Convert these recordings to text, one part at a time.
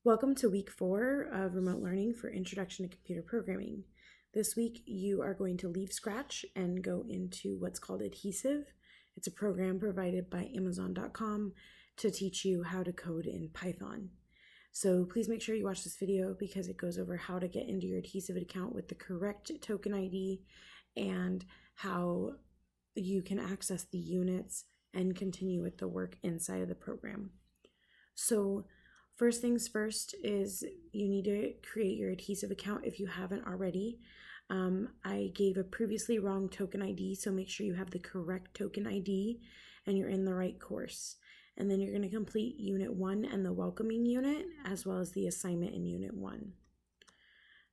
Welcome to week 4 of remote learning for Introduction to Computer Programming. This week you are going to leave Scratch and go into what's called Adhesive. It's a program provided by Amazon.com to teach you how to code in Python. So please make sure you watch this video because it goes over how to get into your Adhesive account with the correct token ID and how you can access the units and continue with the work inside of the program. So first things first is you need to create your Adhesive account if you haven't already. I gave a previously wrong token ID, so make sure you have the correct token ID and you're in the right course. And then you're going to complete Unit 1 and the welcoming unit, as well as the assignment in Unit 1.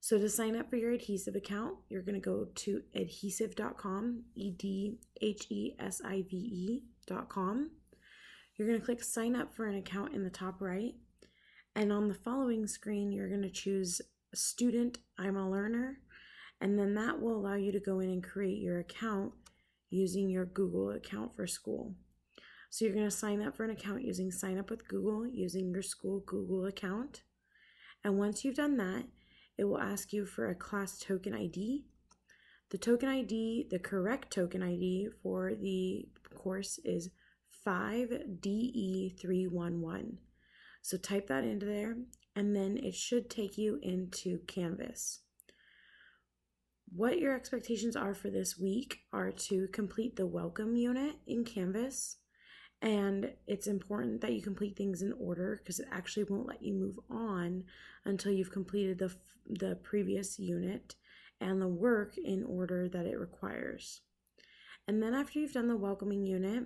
So to sign up for your Adhesive account, you're going to go to adhesive.com, edhesive.com. You're going to click sign up for an account in the top right. And on the following screen, you're going to choose student, I'm a learner. And then that will allow you to go in and create your account using your Google account for school. So you're going to sign up for an account using sign up with Google using your school Google account. And once you've done that, it will ask you for a class token ID. The token ID, the correct token ID for the course is 5DE311. So type that into there, and then it should take you into Canvas. What your expectations are for this week are to complete the welcome unit in Canvas, and it's important that you complete things in order because it actually won't let you move on until you've completed the previous unit and the work in order that it requires. And then after you've done the welcoming unit,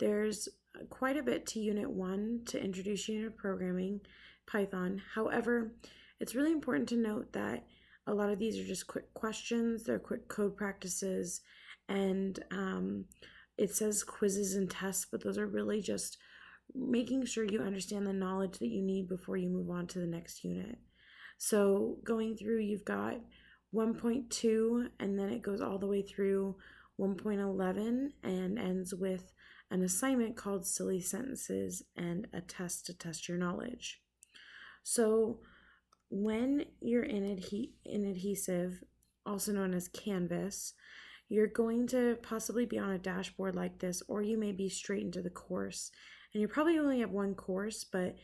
there's quite a bit to Unit 1 to introduce you to programming, Python. However, it's really important to note that a lot of these are just quick questions, they're quick code practices, and it says quizzes and tests, but those are really just making sure you understand the knowledge that you need before you move on to the next unit. So going through, you've got 1.2, and then it goes all the way through 1.11 and ends with an assignment called Silly Sentences and a test to test your knowledge. So when you're in Adhesive, also known as Canvas, you're going to possibly be on a dashboard like this, or you may be straight into the course. And you probably only have one course, but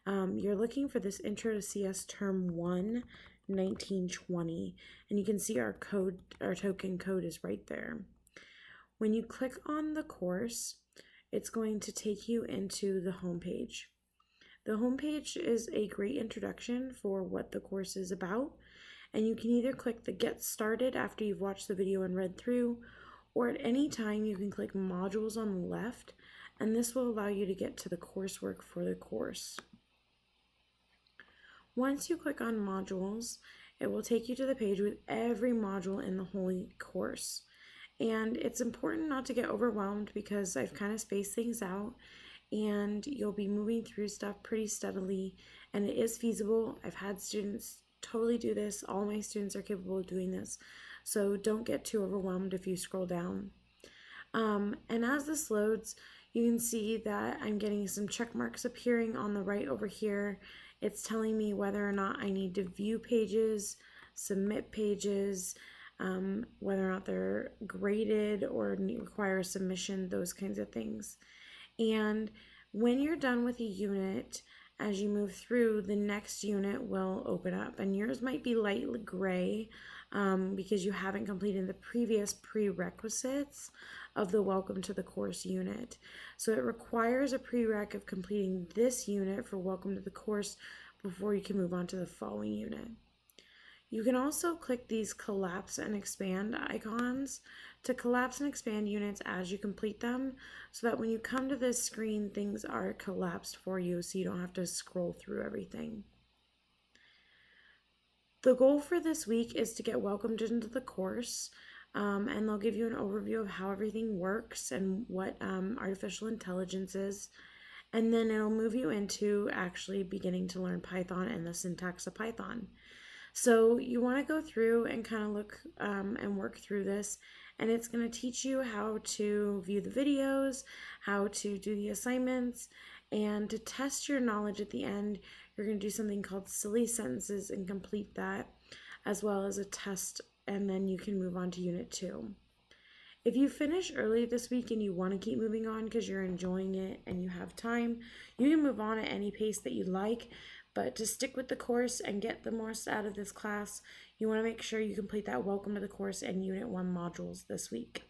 you're looking for this Intro to CS Term 1, 1920. And you can see our token code is right there. When you click on the course, it's going to take you into the home page. The home page is a great introduction for what the course is about, and you can either click the Get Started after you've watched the video and read through, or at any time you can click Modules on the left, and this will allow you to get to the coursework for the course. Once you click on Modules, it will take you to the page with every module in the whole course. And it's important not to get overwhelmed because I've kind of spaced things out and you'll be moving through stuff pretty steadily, and it is feasible. I've had students totally do this. All my students are capable of doing this. So don't get too overwhelmed if you scroll down. And as this loads, you can see that I'm getting some check marks appearing on the right over here. It's telling me whether or not I need to view pages, submit pages, whether or not they're graded or require a submission, those kinds of things. And when you're done with a unit, as you move through, the next unit will open up, and yours might be light gray because you haven't completed the previous prerequisites of the Welcome to the Course unit. So it requires a prereq of completing this unit for Welcome to the Course before you can move on to the following unit. You can also click these collapse and expand icons to collapse and expand units as you complete them, so that when you come to this screen, things are collapsed for you so you don't have to scroll through everything. The goal for this week is to get welcomed into the course, and they'll give you an overview of how everything works and what artificial intelligence is, and then it'll move you into actually beginning to learn Python and the syntax of Python. So you want to go through and kind of look and work through this, and it's going to teach you how to view the videos, how to do the assignments, and to test your knowledge at the end, You're going to do something called silly sentences and complete that, as well as a test, and then you can move on to Unit 2. If you finish early this week and you want to keep moving on because you're enjoying it and you have time, you can move on at any pace that you like. But to stick with the course and get the most out of this class, you want to make sure you complete that Welcome to the Course and Unit 1 modules this week.